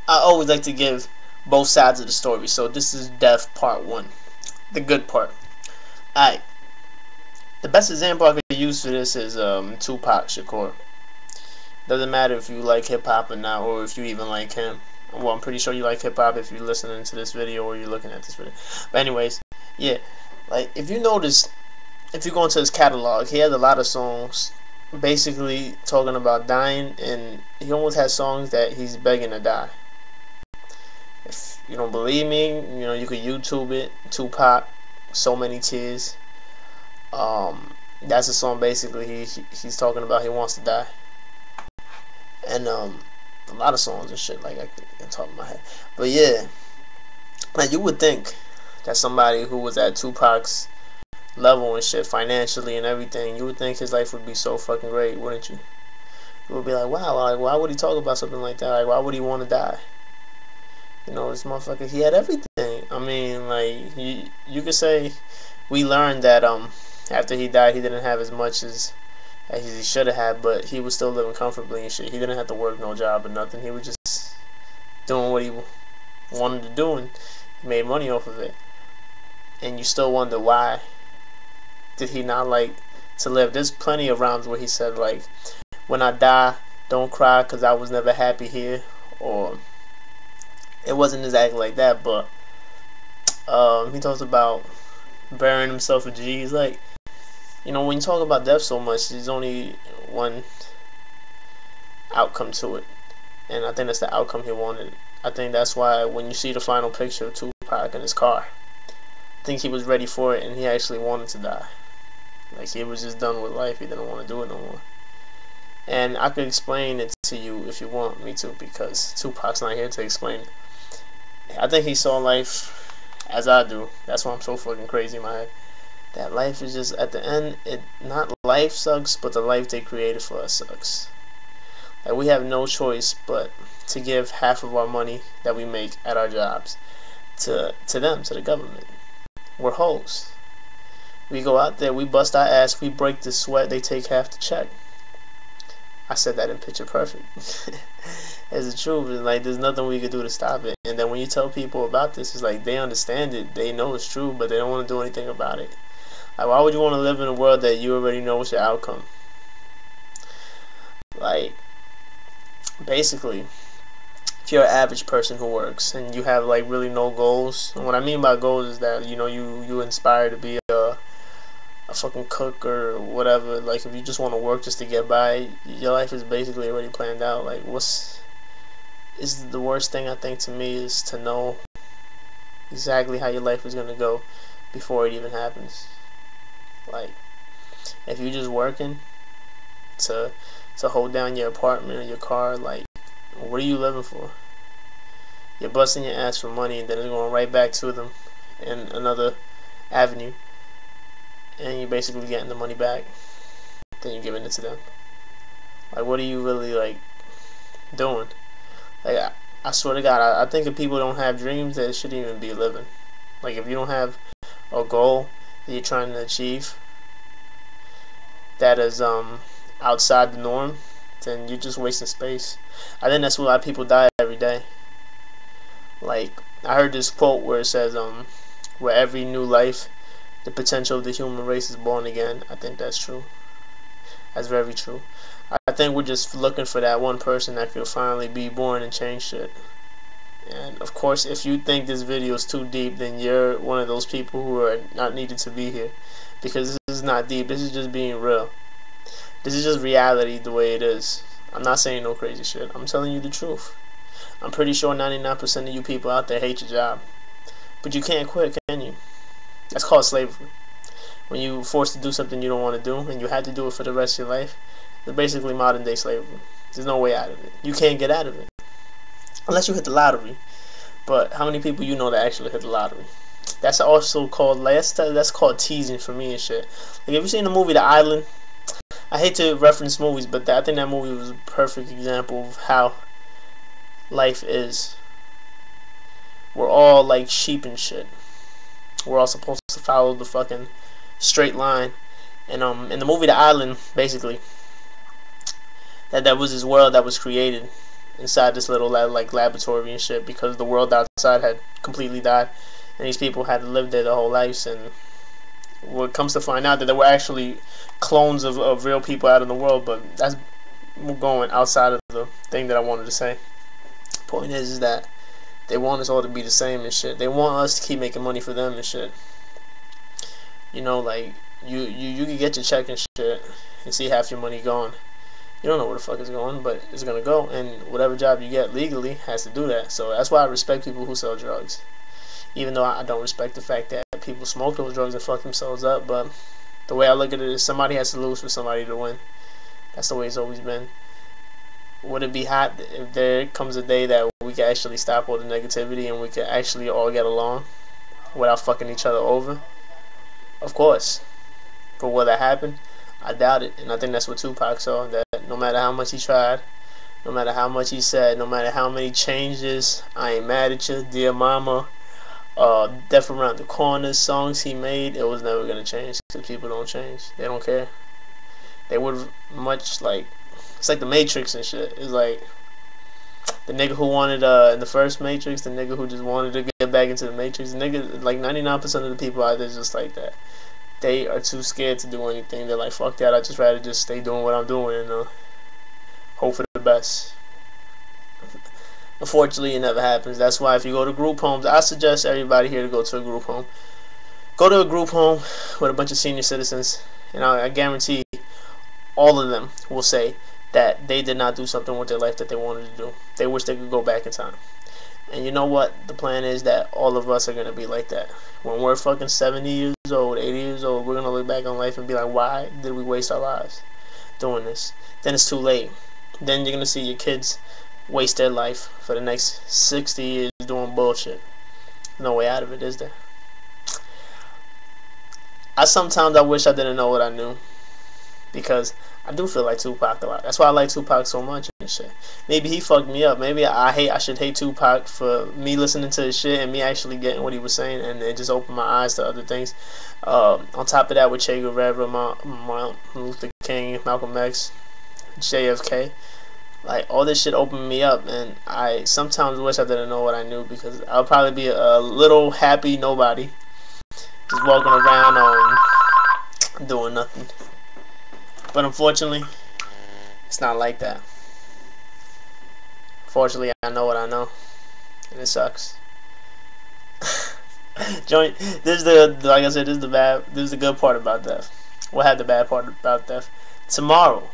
I always like to give both sides of the story. So this is Death Part 1, the good part. Alright, the best example I could use for this is Tupac Shakur. Doesn't matter if you like hip hop or not, or if you even like him. Well, I'm pretty sure you like hip hop if you're listening to this video or you're looking at this video. But anyways, yeah, like if you notice, if you go into his catalog, he has a lot of songs basically talking about dying, and he almost has songs that he's begging to die. If you don't believe me, you know, you could YouTube it. Tupac, So Many Tears. That's a song basically he's talking about he wants to die. And a lot of songs and shit like I can top of my head. But yeah, like you would think that somebody who was at Tupac's level and shit financially and everything, you would think his life would be so fucking great, wouldn't you? You would be like, wow, like why would he talk about something like that? Like why would he want to die? You know, this motherfucker, he had everything. I mean, like you could say we learned that after he died he didn't have as much as he should have had, but he was still living comfortably and shit. He didn't have to work no job or nothing. He was just doing what he wanted to do, and he made money off of it. And you still wonder why did he not like to live. There's plenty of rhymes where he said like, when I die, don't cry because I was never happy here. Or it wasn't exactly like that, but he talks about burying himself with G's. Like, you know, when you talk about death so much, there's only one outcome to it, and I think that's the outcome he wanted. I think that's why when you see the final picture of Tupac in his car, I think he was ready for it, and he actually wanted to die. Like, he was just done with life. He didn't want to do it no more. And I could explain it to you if you want me to, because Tupac's not here to explain it. I think he saw life as I do. That's why I'm so fucking crazy in my head. That life is just, at the end, not life sucks, but the life they created for us sucks. Like, we have no choice but to give half of our money that we make at our jobs to them, to the government. We're hoes. We go out there, we bust our ass, we break the sweat, they take half the check. I said that in picture perfect. It's the truth. It's like there's nothing we could do to stop it. And then when you tell people about this, it's like they understand it, they know it's true, but they don't want to do anything about it. Like, why would you want to live in a world that you already know what's your outcome? Like, basically, if you're an average person who works and you have like really no goals, and what I mean by goals is that, you know, you inspire to be a fucking cook or whatever. Like, if you just want to work just to get by, your life is basically already planned out. Like, is the worst thing I think to me is to know exactly how your life is going to go before it even happens. Like, if you're just working to hold down your apartment or your car, like, what are you living for? You're busting your ass for money, and then it's going right back to them in another avenue, and you're basically getting the money back, then you're giving it to them. Like, what are you really, like, doing? Like, I swear to God, I think if people don't have dreams, they shouldn't even be living. Like, if you don't have a goal that you're trying to achieve that is outside the norm, then you're just wasting space. I think that's why a lot of people die every day. Like, I heard this quote where it says, where every new life, the potential of the human race is born again. I think that's true. That's very true. I think we're just looking for that one person that could finally be born and change shit. And of course, if you think this video is too deep, then you're one of those people who are not needed to be here. Because this is not deep, this is just being real. This is just reality the way it is. I'm not saying no crazy shit. I'm telling you the truth. I'm pretty sure 99% of you people out there hate your job. But you can't quit, can you? That's called slavery. When you're forced to do something you don't want to do, and you have to do it for the rest of your life, it's basically modern day slavery. There's no way out of it. You can't get out of it. Unless you hit the lottery. But how many people you know that actually hit the lottery? That's also called, like, that's called teasing for me and shit. Like, have you seen the movie The Island? I hate to reference movies, but I think that movie was a perfect example of how life is. We're all like sheep and shit. We're all supposed to follow the fucking straight line. And in the movie The Island, basically, that was this world that was created, inside this little like laboratory and shit, because the world outside had completely died, and these people had lived there their whole lives. And what comes to find out that there were actually clones of real people out in the world. But that's going outside of the thing that I wanted to say. Point is that they want us all to be the same and shit. They want us to keep making money for them and shit. You know, like you can get your check and shit and see half your money gone. You don't know where the fuck it's going, but it's gonna go, and whatever job you get legally has to do that. So that's why I respect people who sell drugs, even though I don't respect the fact that people smoke those drugs and fuck themselves up. But the way I look at it is, somebody has to lose for somebody to win. That's the way it's always been. Would it be hot if there comes a day that we can actually stop all the negativity and we can actually all get along without fucking each other over? Of course. But will that happen? I doubt it. And I think that's what Tupac saw, that no matter how much he tried, no matter how much he said, no matter how many changes, I ain't mad at you, dear mama, Death Around the Corner songs he made, it was never going to change, because people don't change. They don't care. They would much like, it's like the Matrix and shit. It's like the nigga who wanted in the first Matrix, the nigga who just wanted to get back into the Matrix. The nigga, like 99% of the people out there is just like that. They are too scared to do anything. They're like, fuck that, I'd just rather just stay doing what I'm doing and hope for the best. Unfortunately, it never happens. That's why if you go to group homes, I suggest everybody here to go to a group home. Go to a group home with a bunch of senior citizens, and I guarantee all of them will say that they did not do something with their life that they wanted to do. They wish they could go back in time. And you know what? The plan is that all of us are going to be like that. When we're fucking 70 years old, 80 years old, we're going to look back on life and be like, why did we waste our lives doing this? Then it's too late. Then you're going to see your kids waste their life for the next 60 years doing bullshit. No way out of it, is there? Sometimes I wish I didn't know what I knew, because I do feel like Tupac a lot. That's why I like Tupac so much and shit. Maybe he fucked me up. Maybe I should hate Tupac for me listening to his shit and me actually getting what he was saying, and it just opened my eyes to other things. On top of that, with Che Guevara, Martin Luther King, Malcolm X, JFK, like all this shit opened me up, and I sometimes wish I didn't know what I knew, because I'll probably be a little happy nobody, just walking around doing nothing. But unfortunately, it's not like that. Fortunately, I know what I know, and it sucks. Like I said, this is the good part about death. What had the bad part about death? Tomorrow,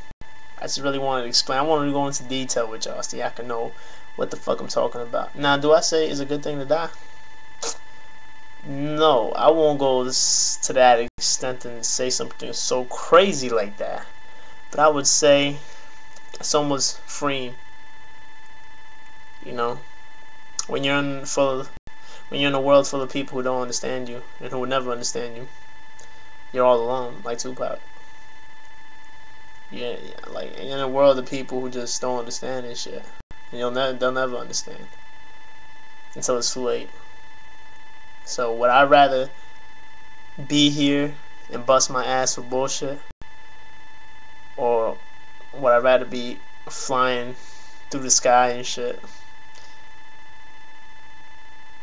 I just really wanted to explain. I wanted to go into detail with y'all so y'all can know what the fuck I'm talking about. Now, do I say it's a good thing to die? No, I won't go to that extent and say something so crazy like that. But I would say it's almost freeing. You know, when you're in a world full of people who don't understand you and who will never understand you, you're all alone, like Tupac. Yeah, like you're in a world of people who just don't understand this shit, and they'll never understand until it's too late. So would I rather be here and bust my ass for bullshit, or would I rather be flying through the sky and shit,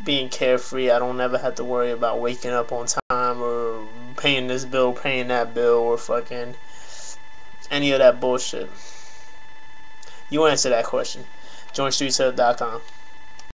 being carefree? I don't ever have to worry about waking up on time or paying this bill, paying that bill, or fucking any of that bullshit. You answer that question. Join StreetSkollaDiary.com.